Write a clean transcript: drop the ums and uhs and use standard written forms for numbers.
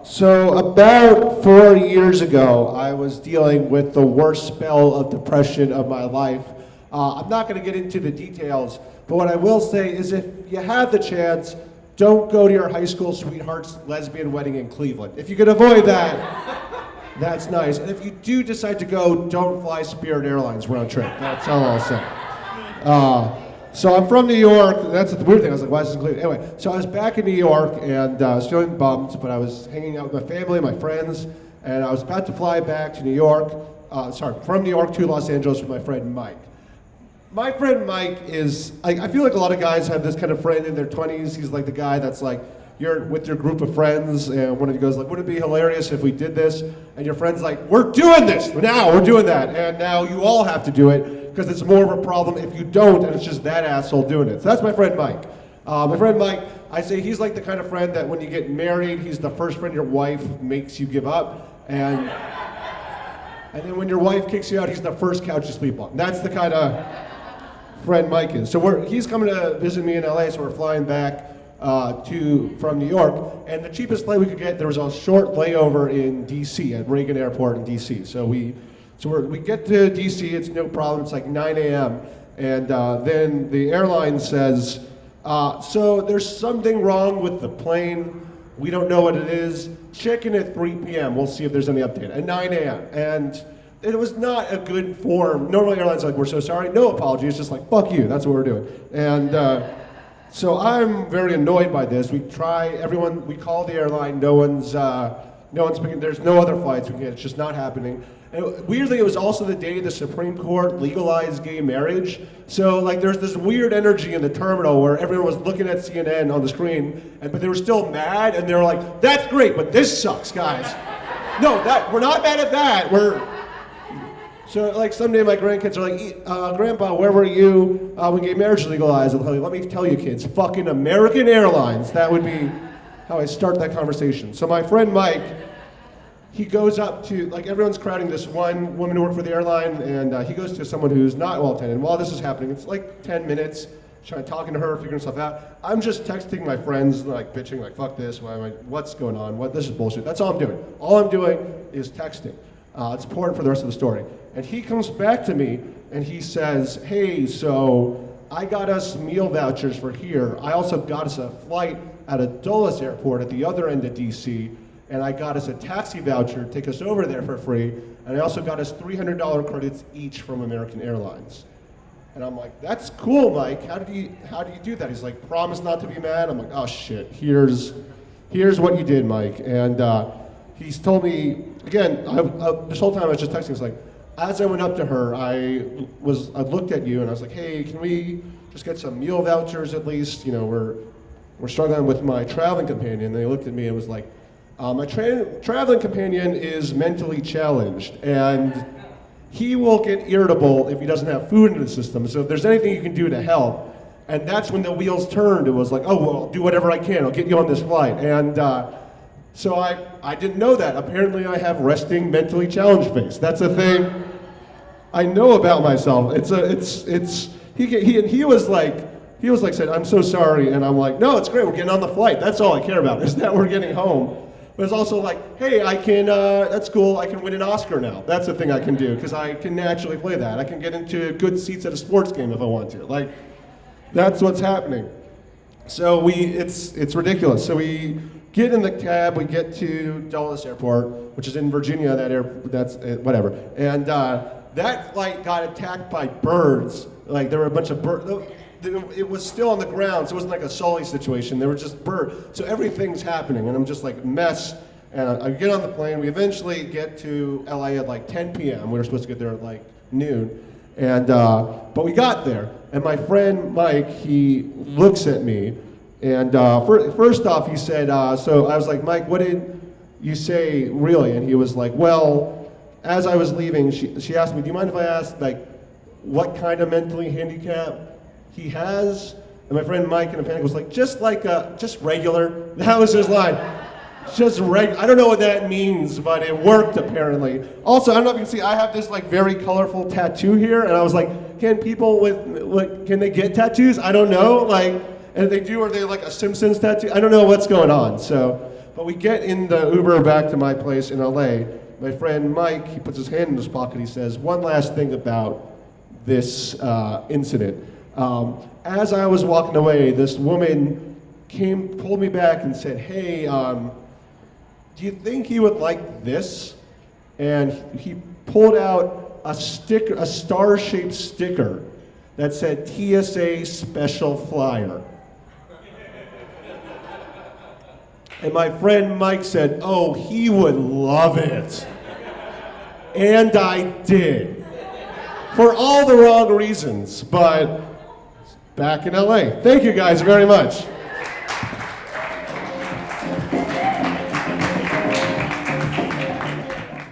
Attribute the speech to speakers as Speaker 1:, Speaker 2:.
Speaker 1: So about 4 years ago, I was dealing with the worst spell of depression of my life. I'm not going to get into the details, but what I will say is if you have the chance, don't go to your high school sweetheart's lesbian wedding in Cleveland. If you can avoid that, that's nice. And if you do decide to go, don't fly Spirit Airlines round trip. That's all I'll say. So I'm from New York. That's the weird thing. I was like, why is this in Cleveland? Anyway, so I was back in New York and I was feeling bummed, but I was hanging out with my family, my friends, and I was about to fly back to New York, from New York to Los Angeles with my friend Mike. My friend Mike is, I feel like a lot of guys have this kind of friend in their 20s. He's like the guy that's like, you're with your group of friends, and one of you goes like, wouldn't it be hilarious if we did this? And your friend's like, we're doing this now, we're doing that. And now you all have to do it, because it's more of a problem if you don't, and it's just that asshole doing it. So that's my friend Mike. My friend Mike, I say he's like the kind of friend that when you get married, he's the first friend your wife makes you give up, and then when your wife kicks you out, he's the first couch you sleep on. That's the kind of friend Mike is. So he's coming to visit me in LA, so we're flying back from New York, and the cheapest flight we could get, there was a short layover in DC, at Reagan Airport in DC. So we get to DC, it's no problem, it's like 9 a.m., and then the airline says, so there's something wrong with the plane, we don't know what it is, check in at 3 p.m., we'll see if there's any update, at 9 a.m., and it was not a good form. Normally airlines are like, we're so sorry, no apology, it's just like, fuck you, that's what we're doing. And so I'm very annoyed by this. We call the airline, no one's picking, there's no other flights we can get, it's just not happening. And weirdly, it was also the day the Supreme Court legalized gay marriage. So like there's this weird energy in the terminal where everyone was looking at CNN on the screen, but they were still mad, and they were like, that's great, but this sucks, guys. No, we're not mad at that, So like someday my grandkids are like, Grandpa, where were you when gay marriage was legalized? I'll tell you, let me tell you kids, fucking American Airlines. That would be how I start that conversation. So my friend Mike, he goes up to, like everyone's crowding this one woman who worked for the airline, and he goes to someone who's not well attended. While this is happening, it's like 10 minutes, talking to her, figuring stuff out. I'm just texting my friends, like bitching, like fuck this, what's going on, this is bullshit. That's all I'm doing. All I'm doing is texting. It's important for the rest of the story. And he comes back to me and he says, hey, so I got us meal vouchers for here. I also got us a flight at a Dulles airport at the other end of DC, and I got us a taxi voucher to take us over there for free, and I also got us $300 credits each from American Airlines. And I'm like, that's cool, Mike. How do you do that? He's like, promise not to be mad. I'm like, oh shit, here's what you did, Mike. And he's told me, again, this whole time I was just texting, it's like, as I went up to her, I looked at you and I was like, hey, can we just get some meal vouchers at least? You know, we're struggling with my traveling companion. And they looked at me and was like, my traveling companion is mentally challenged, and he will get irritable if he doesn't have food in the system. So if there's anything you can do to help, and that's when the wheels turned. It was like, oh, well, I'll do whatever I can. I'll get you on this flight. And so I didn't know that. Apparently I have resting mentally challenged face. That's a thing I know about myself. He was like said, I'm so sorry. And I'm like, no, it's great. We're getting on the flight. That's all I care about is that we're getting home. But it's also like, hey, I can, that's cool. I can win an Oscar now. That's the thing I can do because I can naturally play that. I can get into good seats at a sports game if I want to. Like, that's what's happening. So it's ridiculous. So we get in the cab, we get to Dulles Airport, which is in Virginia, that's whatever. And that flight got attacked by birds. Like there were a bunch of birds. It was still on the ground, so it wasn't like a Sully situation. There were just birds. So everything's happening, and I'm just like mess. And I get on the plane. We eventually get to LA at like 10 p.m. We were supposed to get there at like noon. And but we got there, and my friend Mike, he looks at me, and first off he said, so I was like, Mike, what did you say really? And he was like, well, as I was leaving, she asked me, do you mind if I ask like what kind of mentally handicap he has? And my friend Mike in a panic was like, just regular. That was his line. I don't know what that means, but it worked apparently. Also, I don't know if you can see, I have this like very colorful tattoo here, and I was like, can people can they get tattoos? I don't know, like, and if they do, are they like a Simpsons tattoo? I don't know what's going on, so. But we get in the Uber back to my place in LA. My friend Mike, he puts his hand in his pocket. He says, one last thing about this incident. As I was walking away, this woman pulled me back and said, hey, do you think you would like this? And he pulled out a star-shaped sticker that said TSA Special Flyer. And my friend Mike said, oh, he would love it. And I did. For all the wrong reasons, but back in LA. Thank you guys very much.